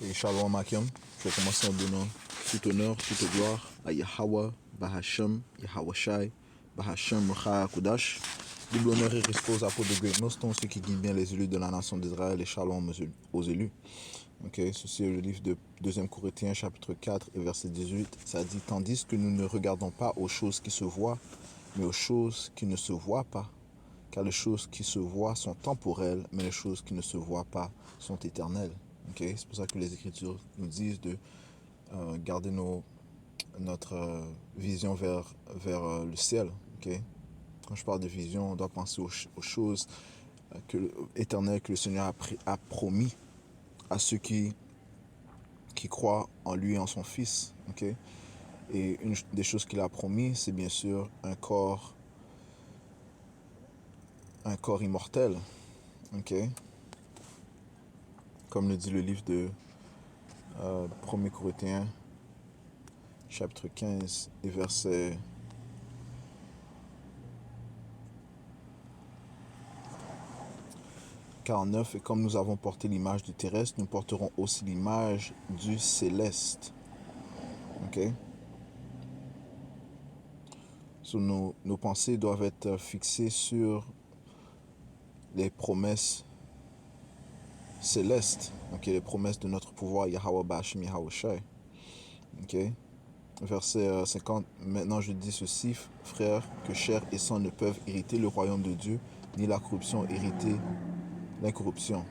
Et Shalom Akim, je vais commencer en donnant tout honneur, toute gloire à Yahweh, Bahashem, Yahweh Bahashem, Rcha Kudash. Double honneur et respect aux apôtres de Greatness, tous ceux qui guident bien les élus de la nation d'Israël et Shalom aux élus. Ok, ceci est le livre de 2 Corinthiens, chapitre 4 et verset 18. Ça dit, tandis que nous ne regardons pas aux choses qui se voient, mais aux choses qui ne se voient pas. Car les choses qui se voient sont temporelles, mais les choses qui ne se voient pas sont éternelles. Okay? C'est pour ça que les Écritures nous disent de garder notre vision vers le ciel. Okay? Quand je parle de vision, on doit penser aux choses éternelles que le Seigneur a promis à ceux qui croient en lui et en son Fils. Okay? Et une des choses qu'il a promis, c'est bien sûr un corps immortel. Okay? Comme le dit le livre de 1 Corinthiens, chapitre 15 et verset 49. Et comme nous avons porté l'image du terrestre, nous porterons aussi l'image du céleste. Ok? So, nos pensées doivent être fixées sur les promesses célestes. Ok? Les promesses de notre pouvoir, Yahweh Bashim Yahweh Shai. Ok? Verset 50. Maintenant je dis ceci, frères, que chair et sang ne peuvent hériter le royaume de Dieu, ni la corruption hériter l'incorruption.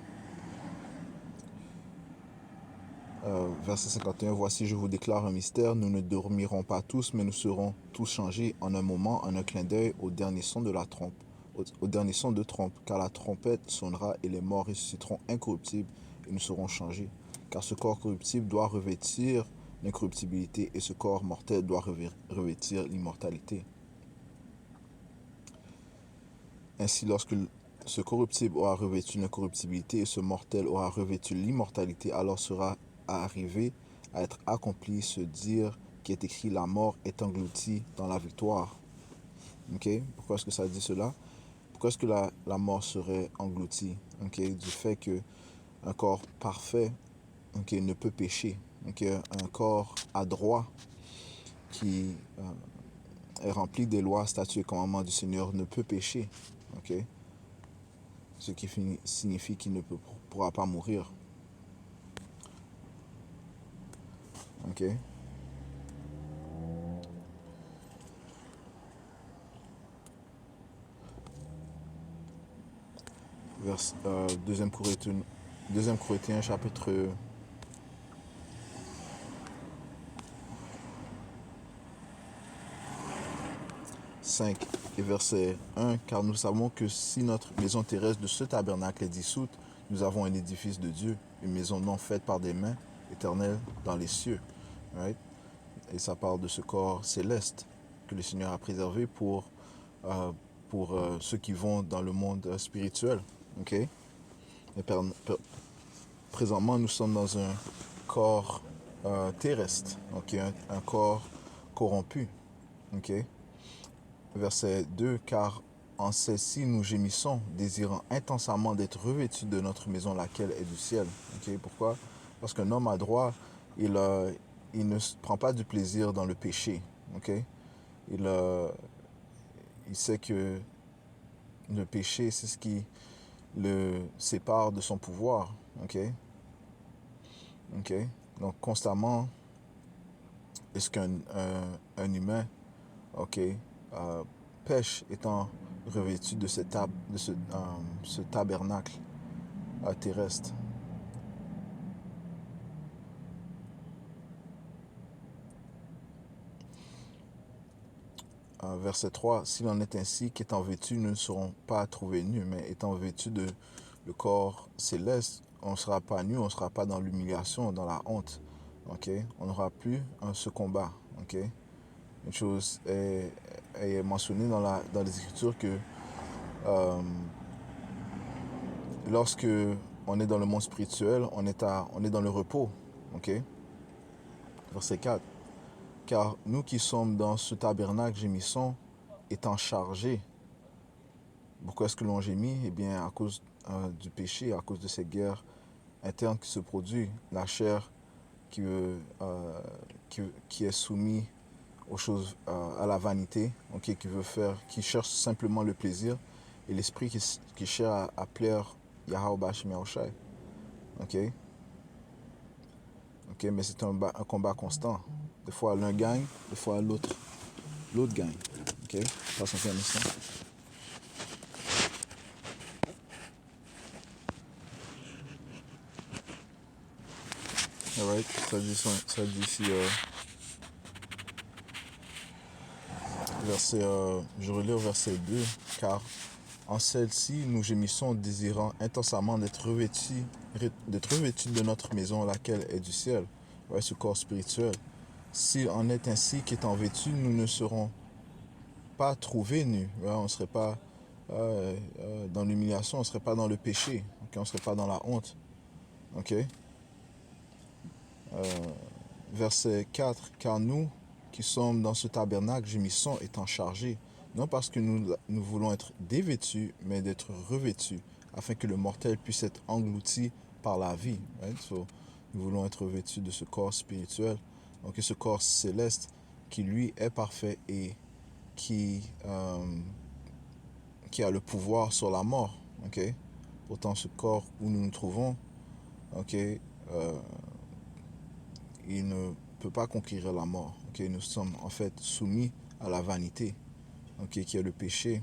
Verset 51, voici je vous déclare un mystère, nous ne dormirons pas tous, mais nous serons tous changés en un moment, en un clin d'œil, au dernier son de la trompe, au dernier son de trompe, car la trompette sonnera et les morts ressusciteront incorruptibles et nous serons changés. Car ce corps corruptible doit revêtir l'incorruptibilité et ce corps mortel doit revêtir l'immortalité. Ainsi, lorsque ce corruptible aura revêtu l'incorruptibilité et ce mortel aura revêtu l'immortalité, alors sera arrivé à être accompli ce dire qui est écrit, la mort est engloutie dans la victoire. Ok? Pourquoi est-ce que ça dit cela? Pourquoi est-ce que la mort serait engloutie? Ok? Du fait que un corps parfait, ok, ne peut pécher. Ok? Un corps adroit qui est rempli des lois, statuts et commandements du Seigneur ne peut pécher. Ok? Ce qui signifie qu'il ne pourra pas mourir. Ok? Vers 2 Corinthiens, chapitre 5 et verset 1, car nous savons que si notre maison terrestre de ce tabernacle est dissoute, nous avons un édifice de Dieu, une maison non faite par des mains, éternelle dans les cieux. Right? Et ça parle de ce corps céleste que le Seigneur a préservé pour ceux qui vont dans le monde spirituel. Ok? Et présentement, nous sommes dans un corps terrestre, okay? Un corps corrompu. Okay? Verset 2, car en celle-ci nous gémissons, désirant intensément d'être revêtus de notre maison, laquelle est du ciel. Okay? Pourquoi? Parce qu'un homme adroit, il ne prend pas du plaisir dans le péché. Okay? Il sait que le péché, c'est ce qui le sépare de son pouvoir. Okay? Okay? Donc constamment, est-ce qu'un humain, ok, pêche étant revêtu de ce tabernacle terrestre? Verset 3, s'il en est ainsi, qu'étant vêtus, nous ne serons pas trouvés nus, mais étant vêtus de le corps céleste, on ne sera pas nus, on ne sera pas dans l'humiliation, dans la honte. Okay? On n'aura plus ce combat. Okay? Une chose est mentionnée dans les Écritures que lorsque on est dans le monde spirituel, on est dans le repos. Ok? Verset 4. Car nous qui sommes dans ce tabernacle gémissons, étant chargés. Pourquoi est-ce que l'on gémit? Eh bien, à cause du péché, à cause de ces guerres interne qui se produit, la chair qui, qui est soumise aux choses, à la vanité, ok, qui cherche simplement le plaisir, et l'esprit qui cherche à plaire Yahweh Bashim Yahushai. Ok, ok, mais c'est un combat constant. Des fois l'un gagne, des fois l'autre gagne. Ok, passe un instant. Alright, ça dit ici, je relis au verset 2, car en celle-ci, nous gémissons, désirant intensément d'être revêtus de notre maison, laquelle est du ciel, ouais, ce corps spirituel. S'il en est ainsi qu'étant vêtus, nous ne serons pas trouvés nus. Ouais, on ne serait pas dans l'humiliation, on ne serait pas dans le péché, okay, on ne serait pas dans la honte. Okay? Verset 4, car nous qui sommes dans ce tabernacle gémissons étant chargés, non parce que nous voulons être dévêtus, mais d'être revêtus, afin que le mortel puisse être englouti par la vie. Right? So, nous voulons être revêtus de ce corps spirituel, donc ce corps céleste qui lui est parfait et qui a le pouvoir sur la mort. Okay? Pourtant, ce corps où nous nous trouvons, okay, il ne peut pas conquérir la mort. Okay? Nous sommes en fait soumis à la vanité, okay, qui est le péché.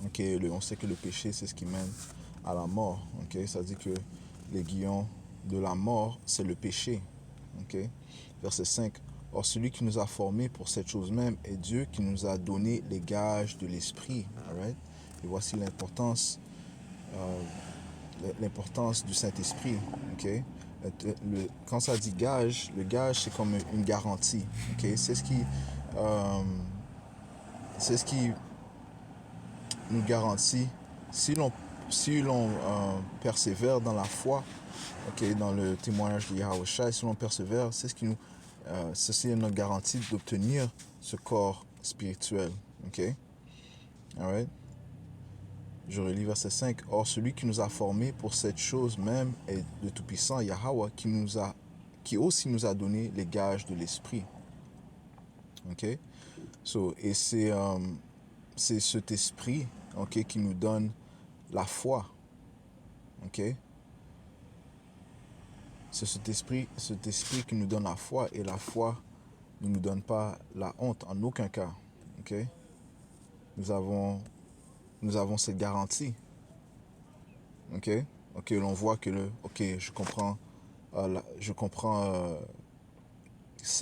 Okay? On sait que le péché, c'est ce qui mène à la mort. Okay? Ça dit que l'aiguillon de la mort, c'est le péché. Okay? Verset 5. Or, celui qui nous a formés pour cette chose même est Dieu qui nous a donné les gages de l'esprit. Right? Et voici l'importance du Saint-Esprit. Okay? Quand ça dit gage, le gage, c'est comme une garantie. Okay? C'est ce qui nous garantit, si l'on persévère dans la foi, okay, dans le témoignage de Yahweh Shai, si l'on persévère, ceci est notre garantie d'obtenir ce corps spirituel. Okay? All right? Je relis verset 5. Or, celui qui nous a formés pour cette chose même est le Tout-Puissant, Yahweh, qui aussi nous a donné les gages de l'Esprit. Okay? So, et c'est cet esprit, okay, qui nous donne la foi. Okay? C'est cet esprit qui nous donne la foi, et la foi ne nous donne pas la honte en aucun cas. Okay? Nous avons cette garantie. Ok, l'on voit que je comprends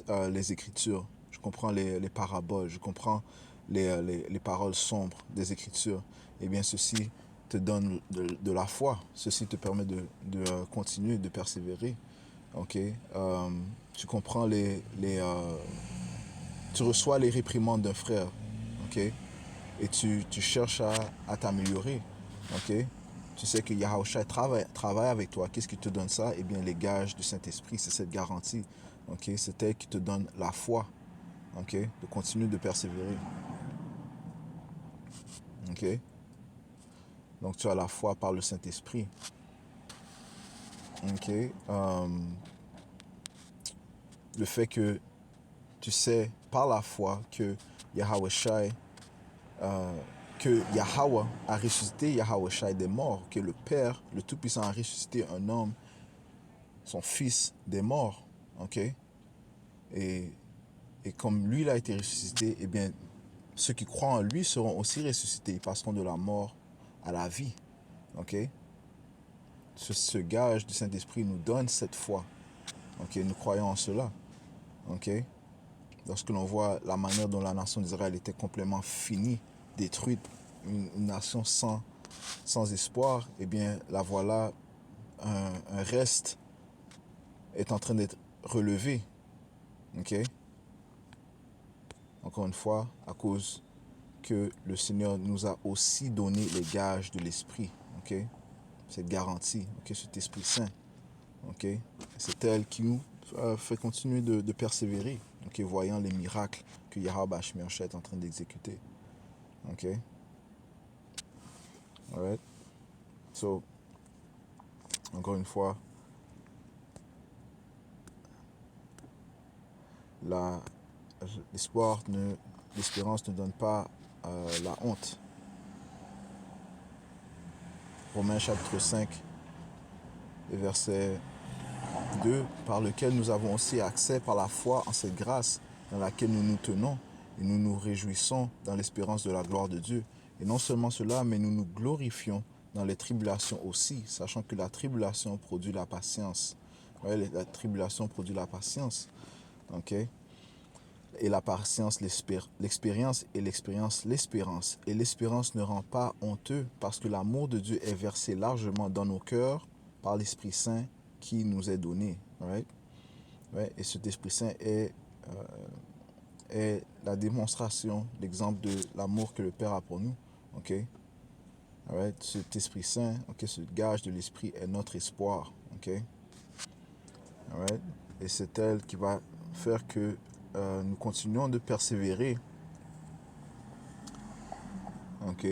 les Écritures, je comprends les paraboles, je comprends les paroles sombres des Écritures. Eh bien, ceci te donne de la foi, ceci te permet de continuer, de persévérer. Ok, tu comprends tu reçois les réprimandes d'un frère. Ok, et tu cherches à t'améliorer. Ok. Tu sais que Yahushua travaille avec toi. Qu'est-ce qui te donne ça? Eh bien, les gages du Saint-Esprit, c'est cette garantie. Okay? C'est elle qui te donne la foi, okay? De continuer de persévérer. Okay? Donc, tu as la foi par le Saint-Esprit. Okay? Le fait que tu sais par la foi que Yahushua que Yahweh a ressuscité Yahushua des morts, que le Père, le Tout-Puissant, a ressuscité un homme, son fils, des morts. Ok? Et comme lui il a été ressuscité, eh bien, ceux qui croient en lui seront aussi ressuscités. Ils passeront de la mort à la vie. Ok? Ce gage du Saint-Esprit nous donne cette foi. Ok? Nous croyons en cela. Ok? Lorsque l'on voit la manière dont la nation d'Israël était complètement finie, détruite, une nation sans espoir, eh bien, la voilà, un reste est en train d'être relevé. Ok? Encore une fois, à cause que le Seigneur nous a aussi donné les gages de l'Esprit. Ok? Cette garantie, ok? Cet Esprit Saint. Ok? C'est elle qui nous fait continuer de persévérer. Ok? Voyant les miracles que Yahweh Bashmiach est en train d'exécuter. Ok? Alright? So, Encore une fois, la, l'espérance ne donne pas la honte. Romains chapitre 5, verset 2, par lequel nous avons aussi accès par la foi en cette grâce dans laquelle nous nous tenons et nous nous réjouissons dans l'espérance de la gloire de Dieu. Et non seulement cela, mais nous nous glorifions dans les tribulations aussi, sachant que la tribulation produit la patience. Ouais, la tribulation produit la patience. Ok? Et la patience, l'expérience, et l'expérience, l'espérance. Et l'espérance ne rend pas honteux parce que l'amour de Dieu est versé largement dans nos cœurs par l'Esprit Saint qui nous est donné. Right? Ouais, et cet Esprit Saint est la démonstration, l'exemple de l'amour que le Père a pour nous. Ok? Right? Cet Esprit Saint, ok, ce gage de l'Esprit est notre espoir. Ok? Right? Et c'est elle qui va faire que nous continuons de persévérer, ok,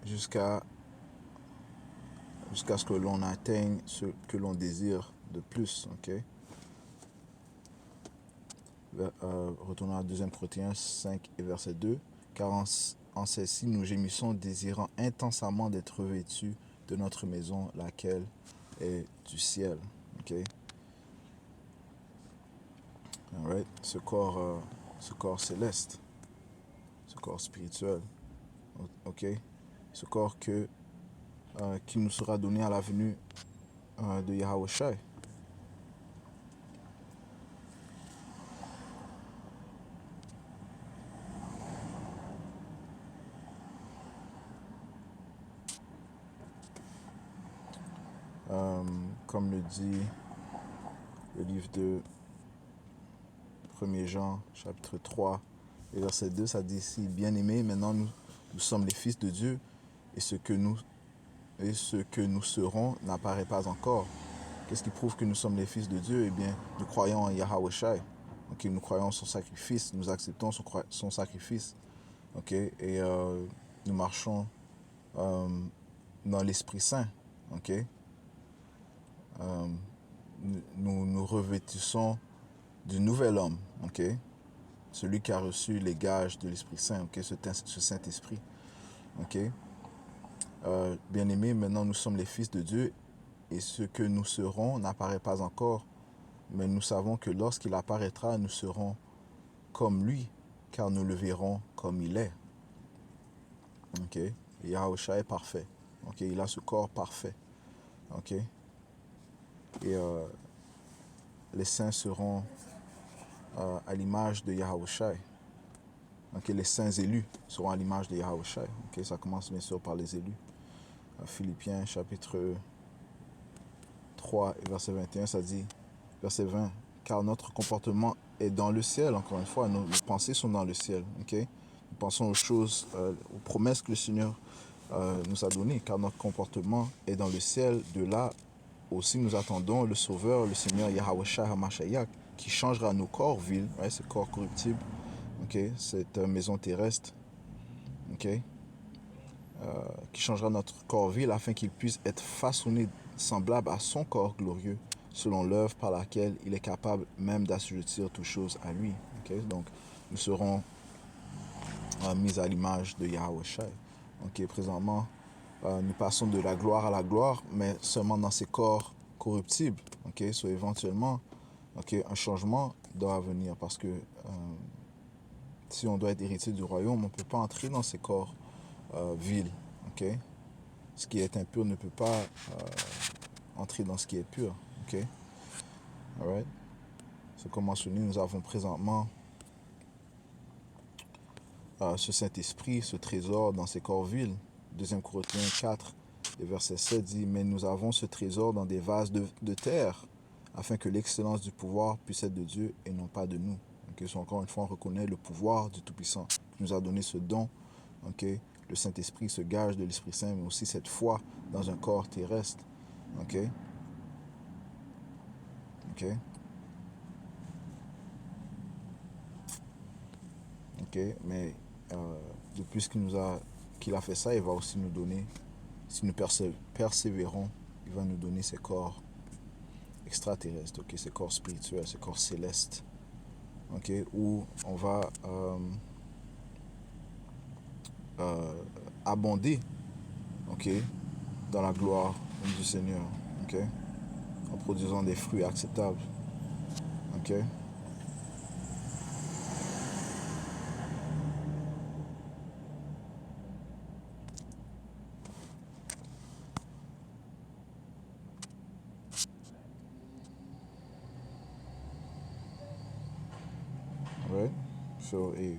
jusqu'à ce que l'on atteigne ce que l'on désire de plus. Ok? Retournons à 2 Corinthiens 5 et verset 2. Car en celle-ci, nous gémissons, désirant intensément d'être revêtus de notre maison, laquelle est du ciel. Ok? Alright? Ce corps céleste, ce corps spirituel, ok? Ce corps qui nous sera donné à la venue de Yahweh Shai. Comme le dit le livre de 1er Jean, chapitre 3, et verset 2, ça dit ici, bien-aimés, maintenant nous sommes les fils de Dieu, et ce que nous serons n'apparaît pas encore. Qu'est-ce qui prouve que nous sommes les fils de Dieu? Eh bien, nous croyons en Yahweh Shai. Okay, nous croyons en son sacrifice, nous acceptons son sacrifice. Okay, et nous marchons dans l'Esprit Saint. Okay? Nous nous revêtissons du nouvel homme. Okay? Celui qui a reçu les gages de l'Esprit Saint, okay? Ce Saint-Esprit. Okay? Bien-aimés, maintenant nous sommes les fils de Dieu et ce que nous serons n'apparaît pas encore, mais nous savons que lorsqu'il apparaîtra, nous serons comme lui, car nous le verrons comme il est. Ok? Yahushua est parfait. Ok? Il a ce corps parfait. Ok? Et les saints seront à l'image de Yahushua. Ok? Les saints élus seront à l'image de Yahushua. Ok? Ça commence bien sûr par les élus. Philippiens chapitre 3 et verset 21, ça dit, verset 20, car notre comportement est dans le ciel, encore une fois, nos pensées sont dans le ciel. Ok? Nous pensons aux choses, aux promesses que le Seigneur nous a données, car notre comportement est dans le ciel. De là aussi, nous attendons le Sauveur, le Seigneur Yahweh Shai HaMashiach, qui changera nos corps vils, ouais, ce corps corruptible, okay, cette maison terrestre, okay, qui changera notre corps vil afin qu'il puisse être façonné semblable à son corps glorieux, selon l'œuvre par laquelle il est capable même d'assujettir toutes choses à lui. Okay? Donc, nous serons mis à l'image de Yahweh Shai. Okay? Présentement, nous passons de la gloire à la gloire, mais seulement dans ces corps corruptibles. Okay? So, éventuellement, okay, un changement doit venir parce que si on doit être héritier du royaume, on ne peut pas entrer dans ces corps vils. Okay? Ce qui est impur ne peut pas entrer dans ce qui est pur. Okay? Alright? So, comme mentionné, nous avons présentement ce Saint-Esprit, ce trésor dans ces corps vils. 2 Corinthiens 4, et verset 7 dit, mais nous avons ce trésor dans des vases de terre, afin que l'excellence du pouvoir puisse être de Dieu et non pas de nous. Okay? So, encore une fois, on reconnaît le pouvoir du Tout-Puissant qui nous a donné ce don, okay? Le Saint-Esprit, ce gage de l'Esprit Saint, mais aussi cette foi dans un corps terrestre. Ok? Ok? Ok? Mais depuis qu'il a fait ça, il va aussi nous donner, si nous persévérons il va nous donner ces corps extraterrestres, ok, ces corps spirituels, ces corps célestes, ok, où on va abonder, ok, dans la gloire du Seigneur, ok, en produisant des fruits acceptables, ok. Ouais. So, et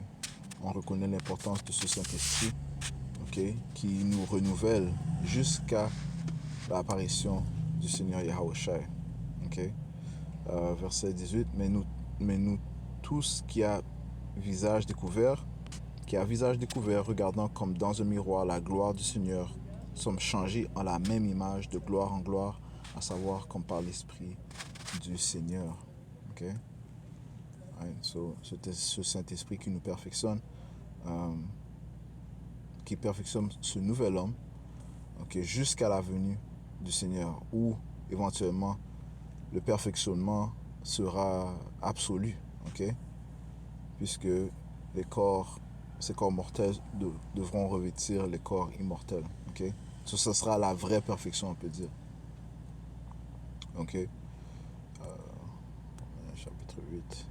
on reconnaît l'importance de ce Saint-Esprit, ok, qui nous renouvelle jusqu'à l'apparition du Seigneur Yahushua, ok. Verset 18, mais nous tous qui a visage découvert, regardant comme dans un miroir la gloire du Seigneur, sommes changés en la même image de gloire en gloire, à savoir comme par l'Esprit du Seigneur. Ok? Right? So, c'est ce Saint-Esprit qui nous perfectionne, qui perfectionne ce nouvel homme, ok, jusqu'à la venue du Seigneur, où éventuellement le perfectionnement sera absolu, ok, puisque les corps, ces corps mortels devront revêtir les corps immortels, ok. So, ce sera la vraie perfection, on peut dire, ok. Chapitre 8.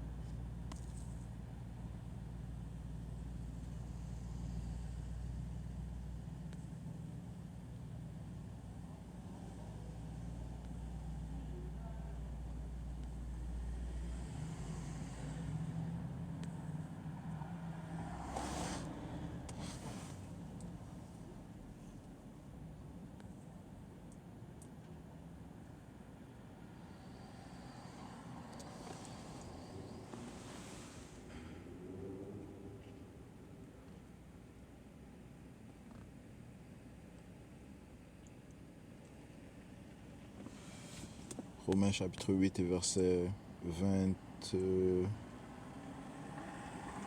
Romains chapitre 8 et verset 20,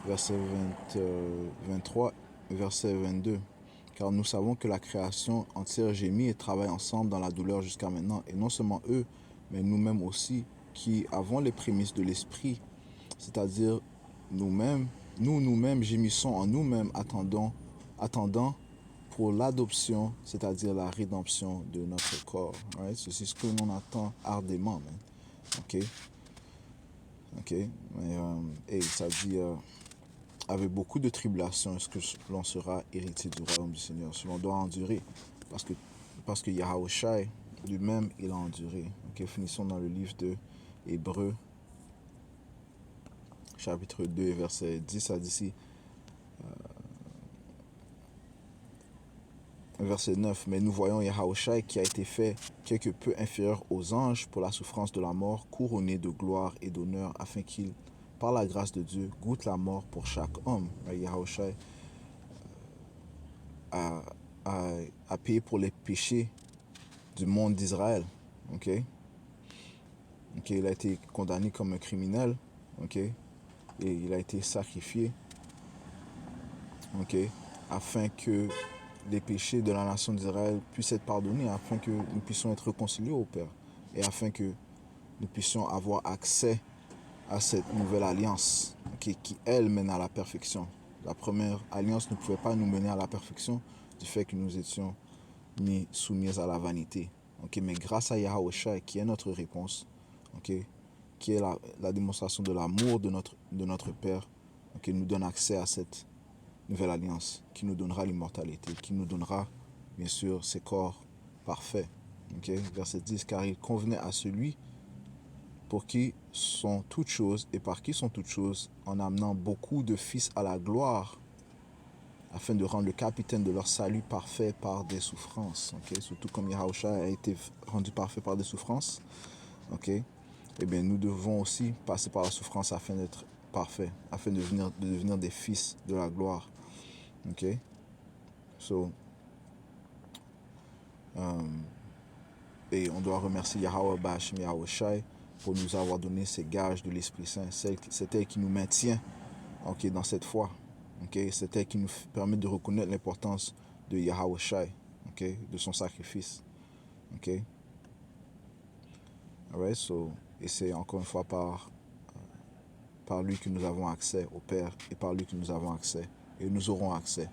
verset 20, 23, verset 22. Car nous savons que la création entière gémit et travaille ensemble dans la douleur jusqu'à maintenant. Et non seulement eux, mais nous-mêmes aussi, qui avons les prémices de l'esprit, c'est-à-dire nous-mêmes, nous-mêmes gémissons en nous-mêmes, attendant pour l'adoption, c'est-à-dire la rédemption de notre corps. Right? C'est ce que l'on attend ardemment. Man. Ok? Ok? Et ça dit, avec beaucoup de tribulations, est-ce que l'on sera héritier du royaume du Seigneur? Ce l'on doit endurer. Parce que Yahushua lui-même, il a enduré. Ok? Finissons dans le livre de Hébreux, chapitre 2, verset 10 à 10. Verset 9. Mais nous voyons Yahushua qui a été fait quelque peu inférieur aux anges pour la souffrance de la mort, couronné de gloire et d'honneur, afin qu'il, par la grâce de Dieu, goûte la mort pour chaque homme. Yahushua a, a payé pour les péchés du monde d'Israël. Ok? Ok, il a été condamné comme un criminel. Ok? Et il a été sacrifié. Ok? Afin que les péchés de la nation d'Israël puissent être pardonnés, afin que nous puissions être réconciliés au Père, et afin que nous puissions avoir accès à cette nouvelle alliance qui, elle, mène à la perfection. La première alliance ne pouvait pas nous mener à la perfection du fait que nous étions mis soumis à la vanité. Mais grâce à Yahushua, qui est notre réponse, qui est la démonstration de l'amour de notre Père, nous donne accès à cette nouvelle alliance qui nous donnera l'immortalité, qui nous donnera, bien sûr, ces corps parfaits. Verset 10, car il convenait à celui pour qui sont toutes choses et par qui sont toutes choses, en amenant beaucoup de fils à la gloire, afin de rendre le capitaine de leur salut parfait par des souffrances. Surtout comme Yahushua a été rendu parfait par des souffrances, eh bien, nous devons aussi passer par la souffrance afin d'être parfaits, afin de devenir des fils de la gloire. So, et on doit remercier Yahweh Bashim Yahushua pour nous avoir donné ces gages de l'Esprit Saint. C'est elle qui nous maintient dans cette foi. C'est elle qui nous permet de reconnaître l'importance de Yahushua, de son sacrifice. Alright, so, et c'est encore une fois par lui que nous avons accès au Père et par lui que nous avons accès et nous aurons accès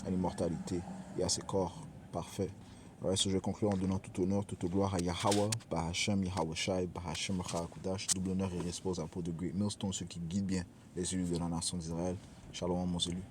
à l'immortalité et à ses corps parfaits. Alright, so je vais conclure en donnant tout honneur, toute gloire à Yahweh, Bahashem, Yahweh Shai, Bahashem, Kudash, double honneur et respect aux apôtres de Great Millstone, ceux qui guident bien les élus de la nation d'Israël. Shalom, mon élu.